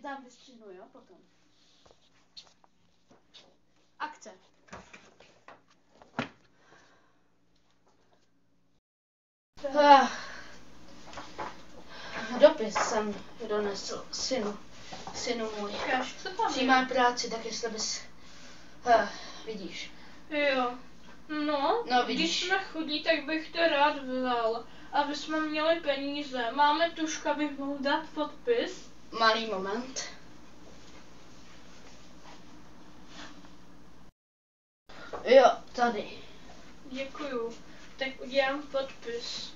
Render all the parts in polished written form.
tam vystřihnu, jo, potom. Akce. Dopis jsem donesl synu můj. Přijímá práci, tak jestli bys... vidíš. Jo. No, vidíš. Když jsme chudí, tak bych to rád vzal. Aby jsme měli peníze. Máme tužku, abych mohl dát podpis. Malý moment. Jo, tady. Děkuju. Tak udělám podpis.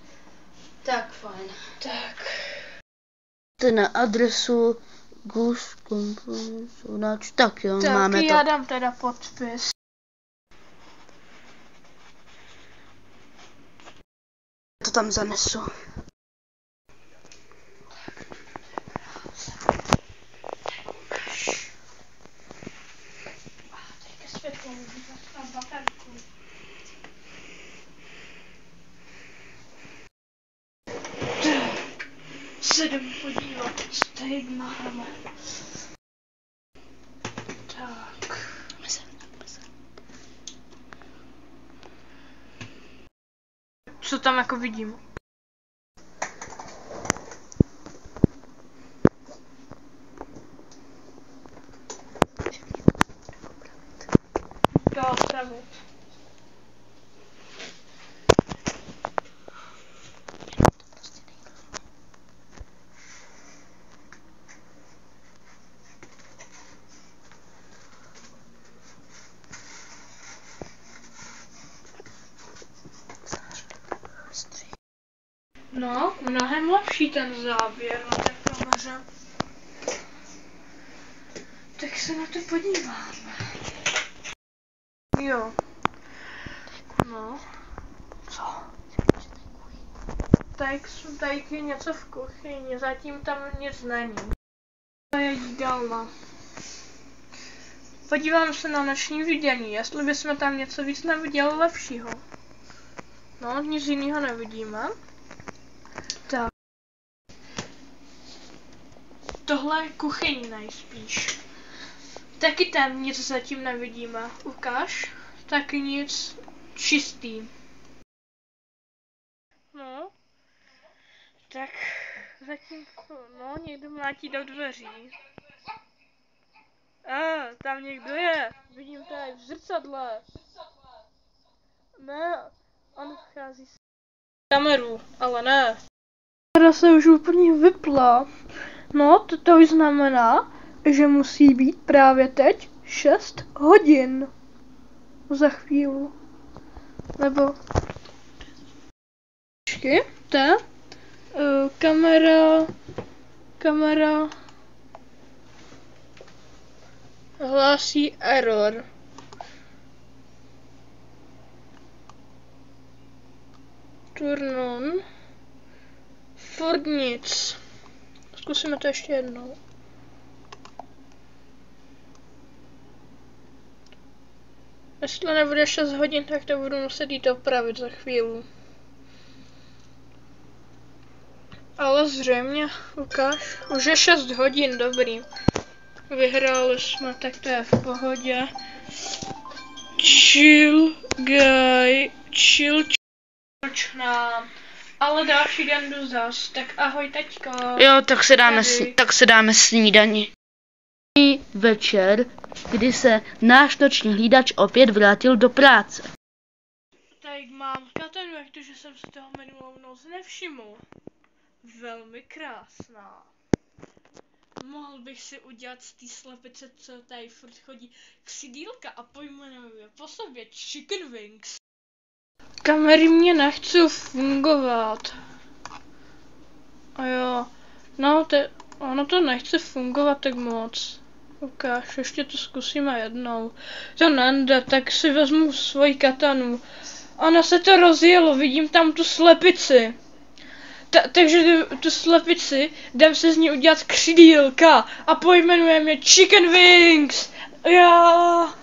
Tak, fajn. Tak. To na adresu Guš.Sonáč. Tak jo, Tak máme to. já dám teda podpis. To tam zanesu. Teďka světlo můžu na baterku. Se jdem podívat, co tady máme. Tak. Co tam jako vidím? Dá opravit. No, mnohem lepší ten záběr na té kameře. Tak se na to podíváme. Jo. No. Co? Tady je něco v kuchyni, zatím tam nic není. To je jídelna. Podívám se na noční vidění, jestli bychom tam něco víc neviděli lepšího. No, nic jiného nevidíme. Tak. Tohle je kuchyň nejspíš. Taky tam nic zatím nevidíme. Ukáž. Taky nic čistý. No. Tak zatím, no, někdo mlátí do dveří. Tam někdo je. Vidím tady v zrcadle. Ne, on vchází z kameru, ale ne. Kamera se už úplně vypla. No, to už znamená, že musí být právě teď 6 hodin. Za chvíli. Nebo... Počkej, kamera hlásí error. Turn on. Furt nic. Zkusíme to ještě jednou. Jestli nebude 6 hodin, tak to budu muset jít opravit za chvíli. Ale zřejmě, ukáž, už je 6 hodin, dobrý. Vyhráli jsme, tak to je v pohodě. Chill, guy, chill. Ale další den jdu zas, tak ahoj taťko. Jo, tak se dáme snídani. Večer, kdy se náš noční hlídač opět vrátil do práce. Tak mám katenu, jak to, že jsem si toho minulou noc nevšiml. Velmi krásná. Mohl bych si udělat z té slepice, co tady furt chodí, křidýlka a pojmenuji je po sobě chicken wings. Kamery mě nechcou fungovat. A jo, no ono to nechce fungovat tak moc. Ukáž, ještě to zkusíme jednou. To nejde, tak si vezmu svoji katanu. Ono se to rozjelo, vidím tam tu slepici. Takže tu slepici dám se z ní udělat křidýlka a pojmenujeme je chicken wings. Já.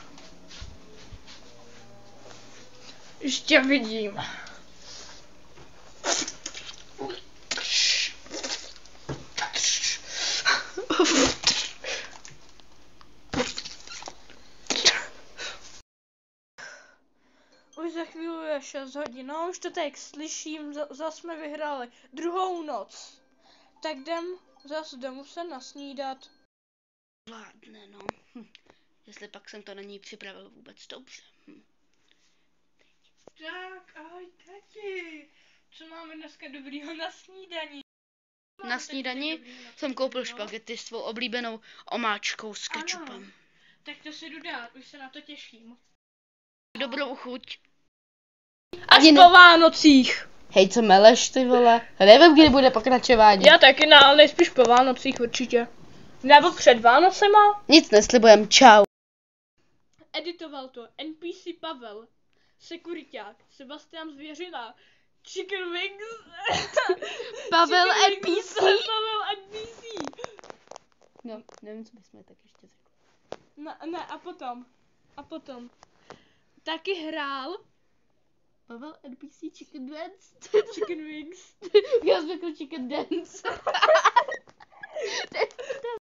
Ještě vidím. chvíli je 6 hodin, no už to teď slyším, zas jsme vyhráli druhou noc. Tak jdem zas domů se nasnídat. Vládne, no. Jestli pak jsem to na ní připravil vůbec dobře. Tak, ahoj tati. Co máme dneska dobrýho na snídani? Na snídani jsem koupil špagety s tvou oblíbenou omáčkou s kečupem. Tak to si jdu dát, už se na to těším. Dobrou chuť. Až po Vánocích. Hej, co meleš, ty vole? Nevím, kdy bude pokračování. Já taky ne, ale nejspíš po Vánocích určitě. Nebo před Vánocema. Nic neslibujem, čau. Editoval to NPC Pavel, Sekuriťák, Sebastian Zvěřina, Chicken Wings, Pavel Chicken NPC. Wings, Pavel NPC. No, nevím, co bychom tak ještě řekli. Ne, a potom. Taky hrál Pavel NPC Chicken Dance. Chicken Wings. Já řekl Chicken Dance. To je